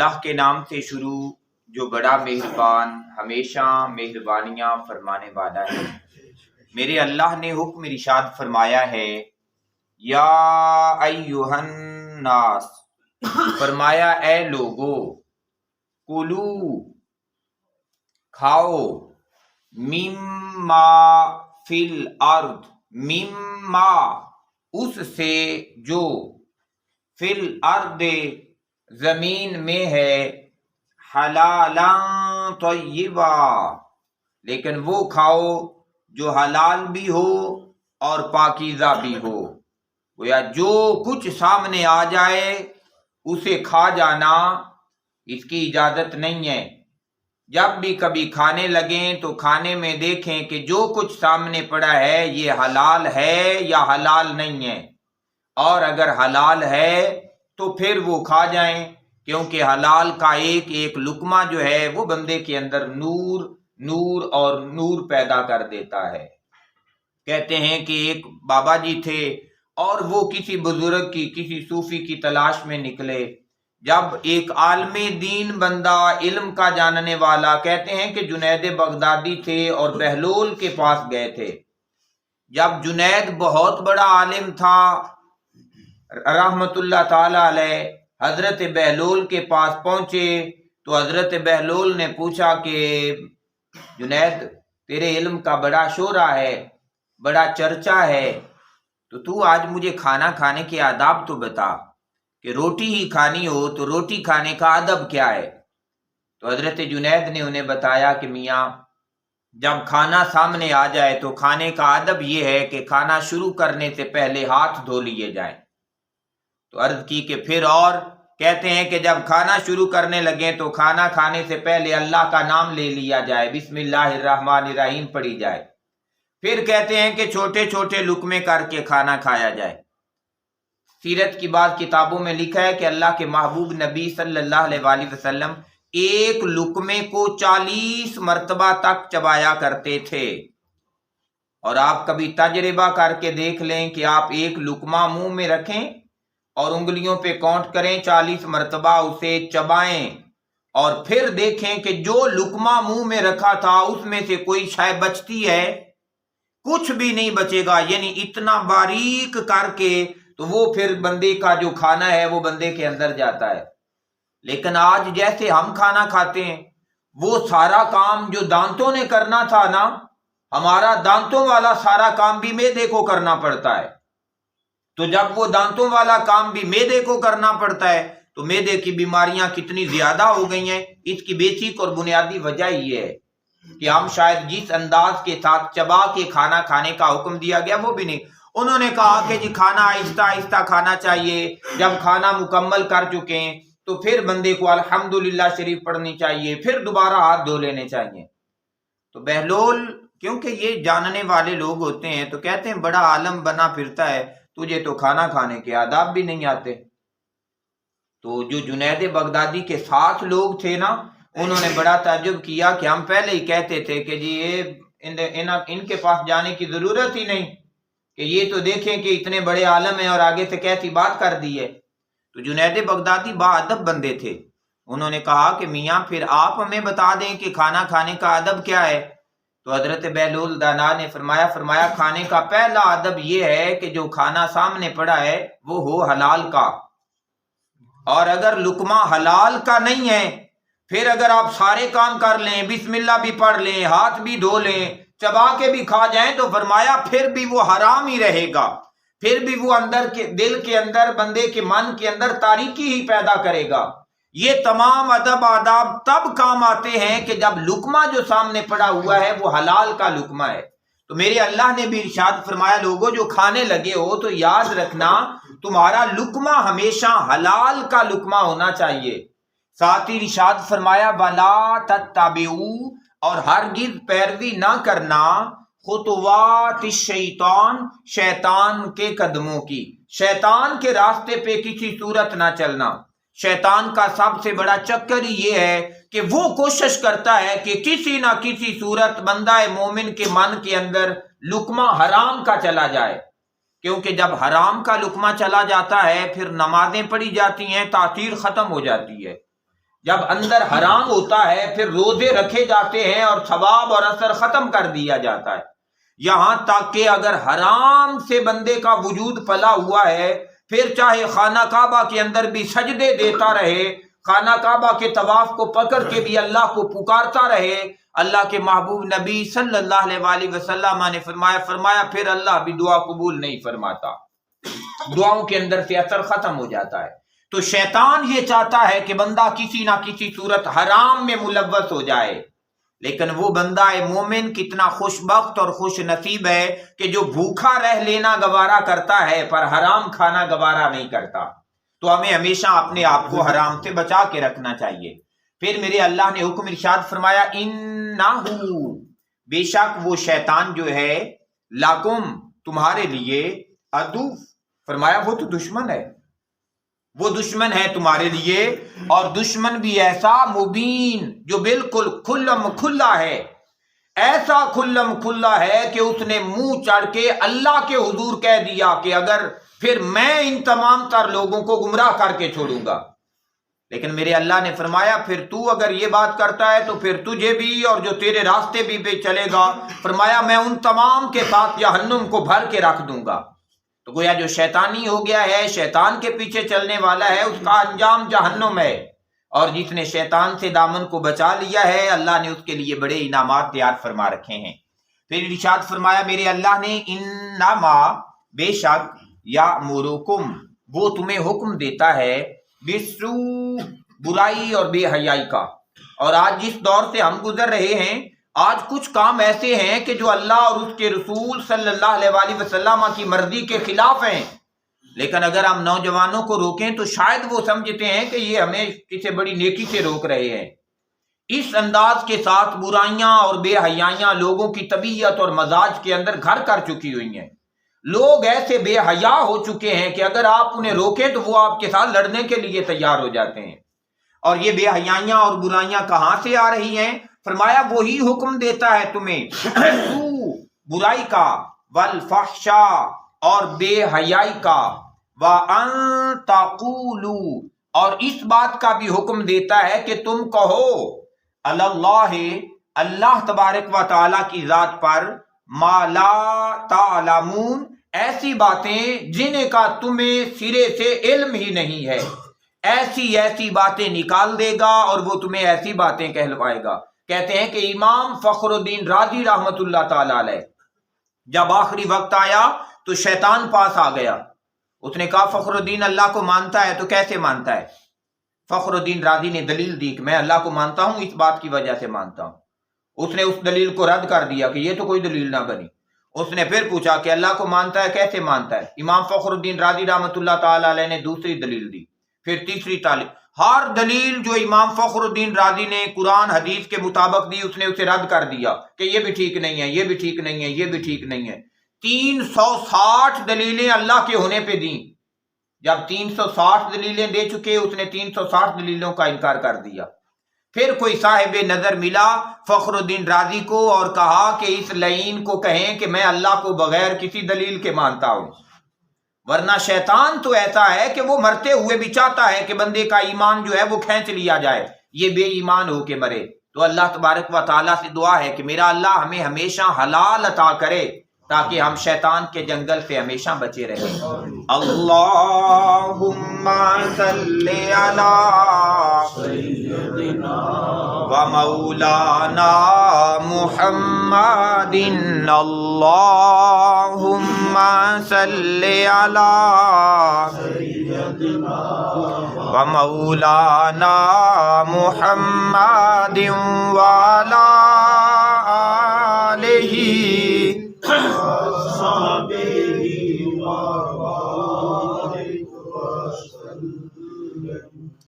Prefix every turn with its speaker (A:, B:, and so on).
A: اللہ کے نام سے شروع جو بڑا مہربان ہمیشہ مہربانیاں فرمانے والا ہے۔ میرے اللہ نے حکم ارشاد فرمایا ہے، یا ایھا الناس، فرمایا اے لوگو، کلو کھاؤ، مما فی الارض، مما اس سے جو، فی الارض زمین میں ہے، حلالا طیبا، لیکن وہ کھاؤ جو حلال بھی ہو اور پاکیزہ بھی ہو۔ گویا جو کچھ سامنے آ جائے اسے کھا جانا اس کی اجازت نہیں ہے۔ جب بھی کبھی کھانے لگیں تو کھانے میں دیکھیں کہ جو کچھ سامنے پڑا ہے یہ حلال ہے یا حلال نہیں ہے، اور اگر حلال ہے تو پھر وہ کھا جائیں، کیونکہ حلال کا ایک ایک لقمہ جو ہے وہ بندے کے اندر نور اور نور پیدا کر دیتا ہے۔ کہتے ہیں کہ ایک بابا جی تھے اور وہ کسی بزرگ کی، کسی صوفی کی تلاش میں نکلے۔ جب ایک عالم دین بندہ، علم کا جاننے والا، کہتے ہیں کہ جنید بغدادی تھے اور بہلول کے پاس گئے تھے۔ جب جنید بہت بڑا عالم تھا رحمت اللہ تعالی علیہ، حضرت بہلول کے پاس پہنچے تو حضرت بہلول نے پوچھا کہ جنید، تیرے علم کا بڑا شہرہ ہے، بڑا چرچا ہے، تو آج مجھے کھانا کھانے کے آداب تو بتا کہ روٹی ہی کھانی ہو تو روٹی کھانے کا ادب کیا ہے؟ تو حضرت جنید نے انہیں بتایا کہ میاں، جب کھانا سامنے آ جائے تو کھانے کا ادب یہ ہے کہ کھانا شروع کرنے سے پہلے ہاتھ دھو لیے جائیں۔ تو عرض کی کہ پھر، اور کہتے ہیں کہ جب کھانا شروع کرنے لگیں تو کھانا کھانے سے پہلے اللہ کا نام لے لیا جائے، بسم اللہ الرحمن الرحیم پڑھی جائے۔ پھر کہتے ہیں کہ چھوٹے چھوٹے لقمے کر کے کھانا کھایا جائے۔ سیرت کی بعض کتابوں میں لکھا ہے کہ اللہ کے محبوب نبی صلی اللہ علیہ وآلہ وسلم ایک لقمے کو 40 مرتبہ تک چبایا کرتے تھے، اور آپ کبھی تجربہ کر کے دیکھ لیں کہ آپ ایک لقمہ منہ میں رکھیں اور انگلیوں پہ کاؤنٹ کریں، 40 مرتبہ اسے چبائیں، اور پھر دیکھیں کہ جو لقمہ منہ میں رکھا تھا اس میں سے کوئی شے بچتی ہے؟ کچھ بھی نہیں بچے گا، یعنی اتنا باریک کر کے تو وہ پھر بندے کا جو کھانا ہے وہ بندے کے اندر جاتا ہے۔ لیکن آج جیسے ہم کھانا کھاتے ہیں، وہ سارا کام جو دانتوں نے کرنا تھا نا، ہمارا دانتوں والا سارا کام بھی معدے کو کرنا پڑتا ہے۔ تو جب وہ دانتوں والا کام بھی معدے کو کرنا پڑتا ہے تو معدے کی بیماریاں کتنی زیادہ ہو گئی ہیں۔ اس کی بیسک اور بنیادی وجہ یہ ہے کہ ہم شاید جس انداز کے ساتھ چبا کے کھانا کھانے کا حکم دیا گیا وہ بھی نہیں۔ انہوں نے کہا کہ جی کھانا آہستہ آہستہ کھانا چاہیے، جب کھانا مکمل کر چکے ہیں تو پھر بندے کو الحمدللہ شریف پڑھنی چاہیے، پھر دوبارہ ہاتھ دھو لینے چاہیے۔ تو بہلول کیونکہ یہ جاننے والے لوگ ہوتے ہیں تو کہتے ہیں بڑا عالم بنا پھرتا ہے، تجھے تو کھانا کھانے کے آداب بھی نہیں آتے۔ تو جو جنید بغدادی کے ساتھ لوگ تھے نا، انہوں نے بڑا تعجب کیا کہ ہم پہلے ہی کہتے تھے کہ جی ان کے پاس جانے کی ضرورت ہی نہیں، کہ یہ تو دیکھیں کہ اتنے بڑے عالم ہیں اور آگے سے کیسی بات کر دی ہے۔ تو جنید بغدادی با ادب بندے تھے، انہوں نے کہا کہ میاں پھر آپ ہمیں بتا دیں کہ کھانا کھانے کا ادب کیا ہے۔ تو حضرت بہلول دانا نے فرمایا کھانے کا پہلا ادب یہ ہے کہ جو کھانا سامنے پڑا ہے وہ ہو حلال کا، اور اگر لقمہ حلال کا نہیں ہے، پھر اگر آپ سارے کام کر لیں، بسم اللہ بھی پڑھ لیں، ہاتھ بھی دھو لیں، چبا کے بھی کھا جائیں، تو فرمایا پھر بھی وہ حرام ہی رہے گا، پھر بھی وہ اندر کے دل کے اندر، بندے کے من کے اندر تاریکی ہی پیدا کرے گا۔ یہ تمام ادب آداب تب کام آتے ہیں کہ جب لقمہ جو سامنے پڑا ہوا ہے وہ حلال کا لقمہ ہے۔ تو میرے اللہ نے بھی ارشاد فرمایا، لوگوں جو کھانے لگے ہو تو یاد رکھنا تمہارا لقمہ ہمیشہ حلال کا لقمہ ہونا چاہیے۔ ساتھ ہی ارشاد فرمایا، وَلَا تَتَّبِعُوا، اور ہرگز پیروی نہ کرنا، خطوات الشیطان، شیطان کے قدموں کی، شیطان کے راستے پہ کسی صورت نہ چلنا۔ شیطان کا سب سے بڑا چکر ہی یہ ہے کہ وہ کوشش کرتا ہے کہ کسی نہ کسی صورت بندہ مومن کے من کے اندر لقمہ حرام کا چلا جائے، کیونکہ جب حرام کا لقمہ چلا جاتا ہے پھر نمازیں پڑھی جاتی ہیں، تاثیر ختم ہو جاتی ہے۔ جب اندر حرام ہوتا ہے پھر روزے رکھے جاتے ہیں اور ثواب اور اثر ختم کر دیا جاتا ہے، یہاں تک کہ اگر حرام سے بندے کا وجود پلا ہوا ہے پھر چاہے خانہ کعبہ کے اندر بھی سجدے دیتا رہے، خانہ کعبہ کے طواف کو پکڑ کے بھی اللہ کو پکارتا رہے، اللہ کے محبوب نبی صلی اللہ علیہ وآلہ وسلم نے فرمایا پھر اللہ بھی دعا قبول نہیں فرماتا، دعاؤں کے اندر سے اثر ختم ہو جاتا ہے۔ تو شیطان یہ چاہتا ہے کہ بندہ کسی نہ کسی صورت حرام میں ملوث ہو جائے، لیکن وہ بندہ مومن کتنا خوش بخت اور خوش نصیب ہے کہ جو بھوکا رہ لینا گوارا کرتا ہے پر حرام کھانا گوارا نہیں کرتا۔ تو ہمیں ہمیشہ اپنے آپ کو حرام سے بچا کے رکھنا چاہیے۔ پھر میرے اللہ نے حکم ارشاد فرمایا انہو، بے شک وہ شیطان جو ہے، لکم تمہارے لیے، عدو فرمایا وہ تو دشمن ہے، وہ دشمن ہے تمہارے لیے، اور دشمن بھی ایسا مبین جو بالکل کھلم کھلا ہے، ایسا کھلم کھلا ہے کہ اس نے منہ چڑھ کے اللہ کے حضور کہہ دیا کہ اگر پھر میں ان تمام تر لوگوں کو گمراہ کر کے چھوڑوں گا۔ لیکن میرے اللہ نے فرمایا پھر تو اگر یہ بات کرتا ہے تو پھر تجھے بھی اور جو تیرے راستے بھی چلے گا، فرمایا میں ان تمام کے ساتھ جہنم کو بھر کے رکھ دوں گا۔ تو گویا جو شیطانی ہو گیا ہے، شیطان کے پیچھے چلنے والا ہے، اس کا انجام جہنم ہے، اور جس نے شیطان سے دامن کو بچا لیا ہے اللہ نے اس کے لیے بڑے انعامات تیار فرما رکھے ہیں۔ پھر ارشاد فرمایا میرے اللہ نے انما، بے شک، یامرکم، وہ تمہیں حکم دیتا ہے، بالسوء، برائی اور بے حیائی کا۔ اور آج جس دور سے ہم گزر رہے ہیں، آج کچھ کام ایسے ہیں کہ جو اللہ اور اس کے رسول صلی اللہ علیہ وآلہ وسلم کی مرضی کے خلاف ہیں، لیکن اگر ہم نوجوانوں کو روکیں تو شاید وہ سمجھتے ہیں کہ یہ ہمیں کسی بڑی نیکی سے روک رہے ہیں۔ اس انداز کے ساتھ برائیاں اور بے حیائیاں لوگوں کی طبیعت اور مزاج کے اندر گھر کر چکی ہوئی ہیں۔ لوگ ایسے بے حیا ہو چکے ہیں کہ اگر آپ انہیں روکیں تو وہ آپ کے ساتھ لڑنے کے لیے تیار ہو جاتے ہیں۔ اور یہ بے حیائیاں اور برائیاں کہاں سے آ رہی ہیں؟ فرمایا وہی حکم دیتا ہے تمہیں برائی کا، والفحشاء اور بے حیائی کا، وَأَن تَقُولُوا اور اس بات کا بھی حکم دیتا ہے کہ تم کہو اللہ، اللہ تبارک و تعالیٰ کی ذات پر، ما لا تعلمون، ایسی باتیں جنہیں کا تمہیں سرے سے علم ہی نہیں ہے، ایسی ایسی باتیں نکال دے گا اور وہ تمہیں ایسی باتیں کہلوائے گا۔ کہتے ہیں کہ امام فخر الدین رازی رحمت اللہ تعالی علیہ جب آخری وقت آیا تو شیطان پاس آ گیا، اس نے کہا فخر الدین اللہ کو مانتا ہے تو کیسے مانتا ہے؟ فخر الدین رازی نے دلیل دی کہ میں اللہ کو مانتا ہوں، اس بات کی وجہ سے مانتا ہوں۔ اس نے اس دلیل کو رد کر دیا کہ یہ تو کوئی دلیل نہ بنی۔ اس نے پھر پوچھا کہ اللہ کو مانتا ہے کیسے مانتا ہے؟ امام فخر الدین رازی رحمت اللہ تعالی علیہ نے دوسری دلیل دی، پھر تیسری تعلیم، ہر دلیل جو امام فخر الدین رازی نے قرآن حدیث کے مطابق دی اس نے اسے رد کر دیا کہ یہ بھی ٹھیک نہیں ہے، یہ بھی ٹھیک نہیں ہے، یہ بھی ٹھیک نہیں ہے۔ 360 دلیلیں اللہ کے ہونے پہ دیں۔ جب 360 دلیلیں دے چکے اس نے 360 دلیلوں کا انکار کر دیا۔ پھر کوئی صاحب نظر ملا فخر الدین رازی کو اور کہا کہ اس لعین کو کہیں کہ میں اللہ کو بغیر کسی دلیل کے مانتا ہوں، ورنہ شیطان تو ایسا ہے کہ وہ مرتے ہوئے بھی چاہتا ہے کہ بندے کا ایمان جو ہے وہ کھینچ لیا جائے، یہ بے ایمان ہو کے مرے۔ تو اللہ تبارک و تعالیٰ سے دعا ہے کہ میرا اللہ ہمیں ہمیشہ حلال عطا کرے تاکہ ہم شیطان کے جنگل سے ہمیشہ بچے رہیں۔ اللہم صلی علی سیدنا و مولانا محمد، اللہم صلی علی سیدنا و مولانا محمد وعلی